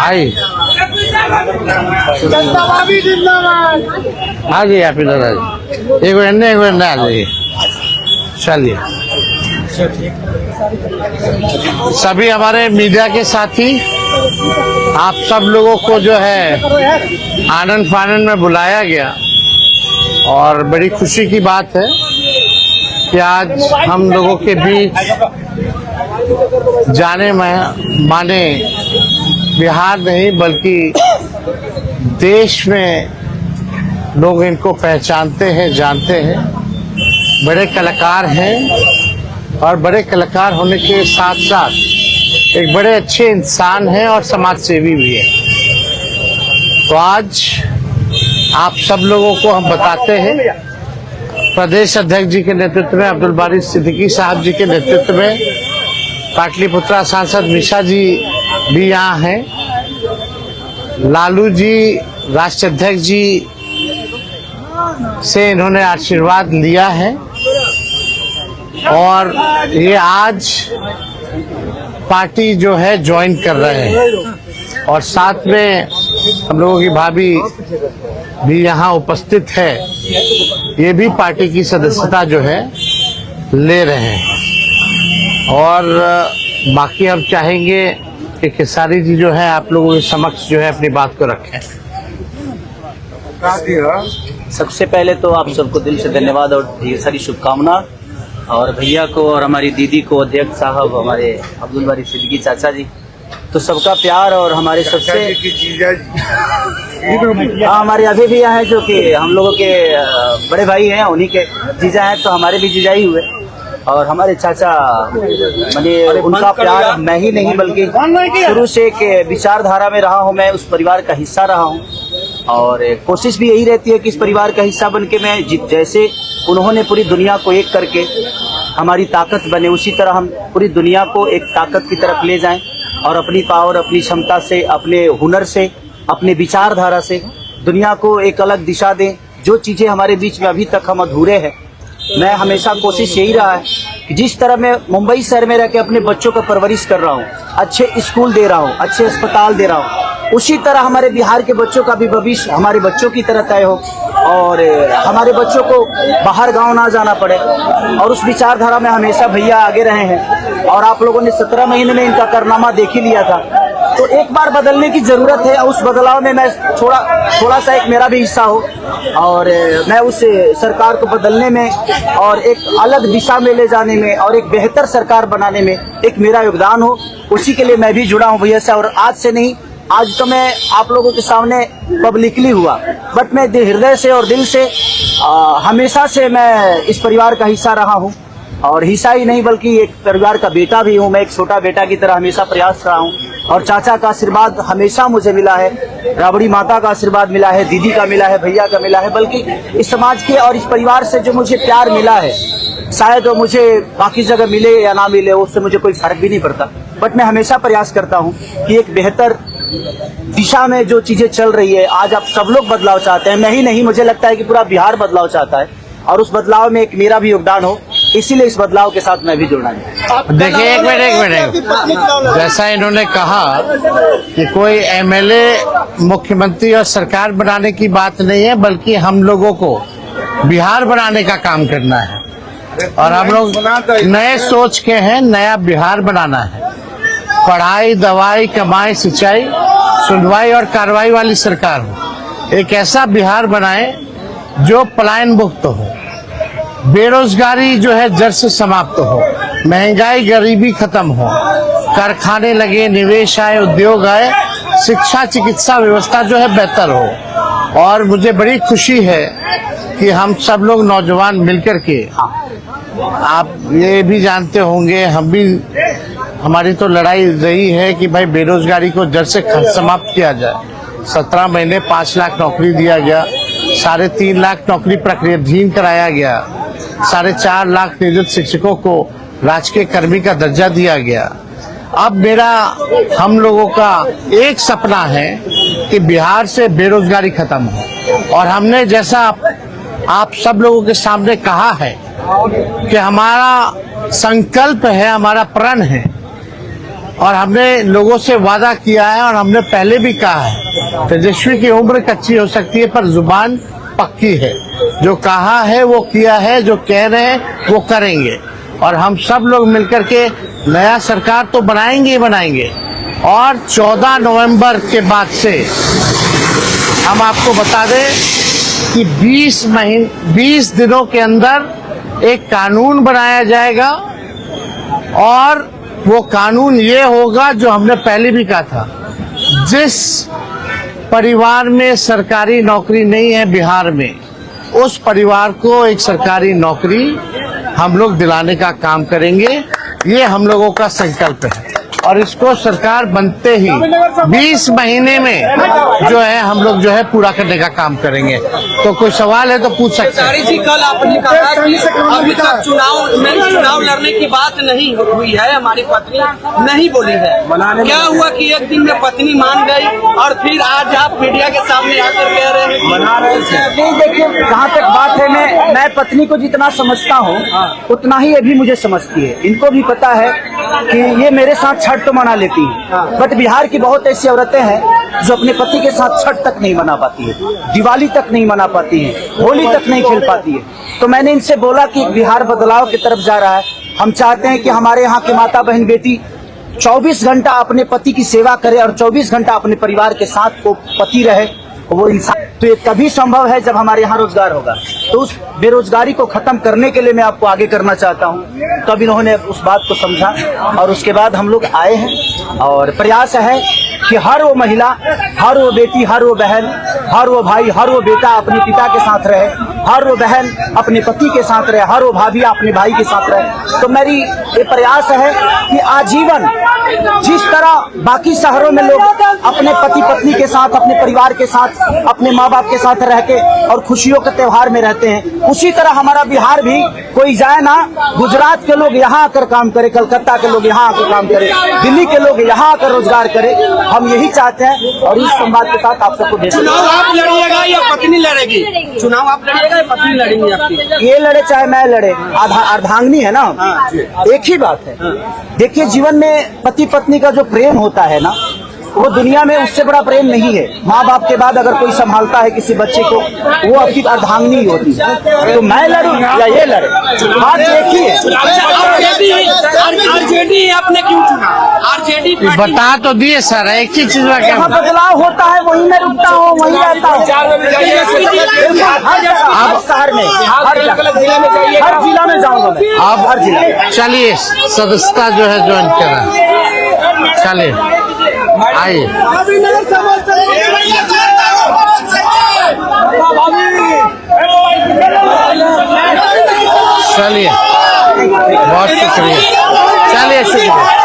आई आ जाइए आप इधर आ जाइए, एक मिनट आ जाइए। चलिए सभी हमारे मीडिया के साथी, आप सब लोगों को जो है आनंद फानंद में बुलाया गया और बड़ी खुशी की बात है कि आज हम लोगों के बीच जाने माने बिहार नहीं बल्कि देश में लोग इनको पहचानते हैं, जानते हैं। बड़े कलाकार हैं और बड़े कलाकार होने के साथ साथ एक बड़े अच्छे इंसान हैं और समाज सेवी भी है। तो आज आप सब लोगों को हम बताते हैं, प्रदेश अध्यक्ष जी के नेतृत्व में, अब्दुल बारी सिद्दीकी साहब जी के नेतृत्व में, पाटलिपुत्रा सांसद मिशा जी भी यहाँ हैं, लालू जी राष्ट्रीय अध्यक्ष जी से इन्होंने आशीर्वाद लिया है और ये आज पार्टी जो है ज्वाइन कर रहे हैं और साथ में हम लोगों की भाभी भी यहाँ उपस्थित है, ये भी पार्टी की सदस्यता जो है ले रहे हैं। और बाकी हम चाहेंगे कि खेसारी जी जो है आप लोगों के समक्ष जो है अपनी बात को रखें। सबसे पहले तो आप सबको दिल से धन्यवाद और ढेर सारी शुभकामना, और भैया को और हमारी दीदी को, अध्यक्ष साहब, हमारे अब्दुल बारी सिद्दीकी चाचा जी, तो सबका प्यार और हमारे सबसे हमारे अभी भैया हैं जो कि हम लोगों के बड़े भाई हैं, उन्हीं के जीजा हैं, तो हमारे भी जीजा ही हुए। और हमारे चाचा मैंने उनका प्यार मैं ही नहीं बल्कि शुरू से एक विचारधारा में रहा हूँ, मैं उस परिवार का हिस्सा रहा हूँ और कोशिश भी यही रहती है कि इस परिवार का हिस्सा बन के मैं जैसे उन्होंने पूरी दुनिया को एक करके हमारी ताकत बने, उसी तरह हम पूरी दुनिया को एक ताकत की तरफ ले जाएं और अपनी पावर, अपनी क्षमता से, अपने हुनर से, अपने विचारधारा से दुनिया को एक अलग दिशा दें। जो चीज़ें हमारे बीच में अभी तक हम अधूरे हैं, मैं हमेशा कोशिश यही रहा है कि जिस तरह मैं मुंबई शहर में रह के अपने बच्चों का परवरिश कर रहा हूँ, अच्छे स्कूल दे रहा हूँ, अच्छे अस्पताल दे रहा हूँ, उसी तरह हमारे बिहार के बच्चों का भी भविष्य हमारे बच्चों की तरह तय हो और हमारे बच्चों को बाहर गांव ना जाना पड़े। और उस विचारधारा में हमेशा भैया आगे रहे हैं और आप लोगों ने 17 महीने में इनका कारनामा देख ही लिया था। तो एक बार बदलने की जरूरत है, उस बदलाव में मैं थोड़ा सा एक मेरा भी हिस्सा हो और मैं उस सरकार को बदलने में और एक अलग दिशा में ले जाने में और एक बेहतर सरकार बनाने में एक मेरा योगदान हो, उसी के लिए मैं भी जुड़ा हूँ भैया से। और आज से नहीं, आज तो मैं आप लोगों के सामने पब्लिकली हुआ, बट मैं हृदय से और दिल से हमेशा से मैं इस परिवार का हिस्सा रहा हूँ और हिस्सा ही नहीं बल्कि एक परिवार का बेटा भी हूँ। मैं एक छोटा बेटा की तरह हमेशा प्रयास रहा हूँ और चाचा का आशीर्वाद हमेशा मुझे मिला है, राबड़ी माता का आशीर्वाद मिला है, दीदी का मिला है, भैया का मिला है, बल्कि इस समाज के और इस परिवार से जो मुझे प्यार मिला है, शायद वो मुझे बाकी जगह मिले या ना मिले, उससे मुझे कोई फर्क भी नहीं पड़ता। बट मैं हमेशा प्रयास करता हूँ कि एक बेहतर दिशा में जो चीजें चल रही है, आज आप सब लोग बदलाव चाहते हैं, मैं ही नहीं, मुझे लगता है कि पूरा बिहार बदलाव चाहता है और उस बदलाव में एक मेरा भी योगदान हो, इसीलिए इस बदलाव के साथ मैं भी जुड़ना है। देखिए एक मिनट, जैसा इन्होंने कहा कि कोई एमएलए, मुख्यमंत्री और सरकार बनाने की बात नहीं है, बल्कि हम लोगों को बिहार बनाने का काम करना है और हम लोग नए सोच के हैं, नया बिहार बनाना है। पढ़ाई, दवाई, कमाई, सिंचाई, सुनवाई और कार्रवाई वाली सरकार हो, एक ऐसा बिहार बनाए जो पलायन मुक्त हो, बेरोजगारी जो है जड़ से समाप्त हो, महंगाई गरीबी खत्म हो, कारखाने लगे, निवेश आए, उद्योग आए, शिक्षा चिकित्सा व्यवस्था जो है बेहतर हो। और मुझे बड़ी खुशी है कि हम सब लोग नौजवान मिलकर के, आप ये भी जानते होंगे, हम भी, हमारी तो लड़ाई रही है कि भाई बेरोजगारी को जड़ से समाप्त किया जाए। 17 महीने 5 लाख नौकरी दिया गया, 3.5 लाख नौकरी प्रक्रियाधीन कराया गया, 4.5 लाख नियोजित शिक्षकों को राजकीय कर्मी का दर्जा दिया गया। अब मेरा, हम लोगों का एक सपना है कि बिहार से बेरोजगारी खत्म हो और हमने जैसा आप सब लोगों के सामने कहा है कि हमारा संकल्प है, हमारा प्रण है और हमने लोगों से वादा किया है और हमने पहले भी कहा है, तेजस्वी की उम्र कच्ची हो सकती है पर जुबान पक्की है। जो कहा है वो किया है, जो कह रहे हैं वो करेंगे। और हम सब लोग मिलकर के नया सरकार तो बनाएंगे ही बनाएंगे। और 14 नवंबर के बाद से हम आपको बता दें कि 20 दिनों के अंदर एक कानून बनाया जाएगा और वो कानून ये होगा जो हमने पहले भी कहा था, जिस परिवार में सरकारी नौकरी नहीं है बिहार में, उस परिवार को एक सरकारी नौकरी हम लोग दिलाने का काम करेंगे। ये हम लोगों का संकल्प है और इसको सरकार बनते ही 20 महीने में जो है हम लोग जो है पूरा करने का काम करेंगे। तो कोई सवाल है तो पूछ सकते हैं। जी, कल आपने कहा कि अभी तक चुनाव लड़ने की बात नहीं हुई है, हमारी पत्नी नहीं बोली है। क्या हुआ कि एक दिन में पत्नी मान गई और फिर आज आप मीडिया के सामने आकर कह रहे हैं मना रहे थे? देखिए, जहाँ तक बात है, मैं पत्नी को जितना समझता हूँ उतना ही ये भी मुझे समझती है। इनको भी पता है कि ये मेरे साथ छठ तो मना लेती है, बट बिहार की बहुत ऐसी औरतें हैं जो अपने पति के साथ छठ तक नहीं मना पाती है, दिवाली तक नहीं मना पाती है, होली तक नहीं खेल पाती है। तो मैंने इनसे बोला कि बिहार बदलाव की तरफ जा रहा है। हम चाहते हैं कि हमारे यहाँ के माता बहन बेटी 24 घंटा अपने पति की सेवा करे और 24 घंटा अपने परिवार के साथ को पति रहे वो इंसान। तो ये तभी संभव है जब हमारे यहाँ रोजगार होगा। तो उस बेरोजगारी को खत्म करने के लिए मैं आपको आगे करना चाहता हूँ। तब इन्होंने उस बात को समझा और उसके बाद हम लोग आए हैं और प्रयास है कि हर वो महिला, हर वो बेटी, हर वो बहन, हर वो भाई, हर वो बेटा अपने पिता के साथ रहे, हर वो बहन अपने पति के साथ रहे, हर वो भाभी अपने भाई के साथ रहे। तो मेरी ये प्रयास है कि आजीवन जिस तरह बाकी शहरों में लोग अपने पति पत्नी के साथ, अपने परिवार के साथ, अपने माँ बाप के साथ रह के और खुशियों के त्योहार में रहते हैं, उसी तरह हमारा बिहार भी कोई जाए ना, गुजरात के लोग यहाँ आकर काम करे, कलकत्ता के लोग यहाँ आकर काम करे, दिल्ली के लोग यहाँ आकर रोजगार करे। हम यही चाहते हैं और इस संवाद के साथ आप सबको चुनाव आप लड़िएगा या पत्नी लड़ेगी? चुनाव आप लड़िएगा या पत्नी लड़ेंगी आपकी? ये लड़े चाहे मैं लड़े, अर्धांगिनी है ना, एक ही बात है। देखिए, जीवन में पति पत्नी का जो प्रेम होता है ना, वो दुनिया में उससे बड़ा प्रेम नहीं है। माँ बाप के बाद अगर कोई संभालता है किसी बच्चे को, वो आपकी अर्धांगिनी ही होती है। तो मैं लड़ूं या ये लड़े, बात एक ही है। आरजेडी आपने क्यों चुना? आरजेडी बता तो दिए सर, एक ही चीज में क्या बदलाव होता है वहीं मैं रुकता हूँ, वहीं रहता हूँ। हर शहर में, हर जिला में जाऊंगा मैं। आप हर जिला चलिए सदस्यता जो है ज्वाइन करें। चलिए आइए, चलिए बहुत शुक्रिया, चलिए शुक्रिया।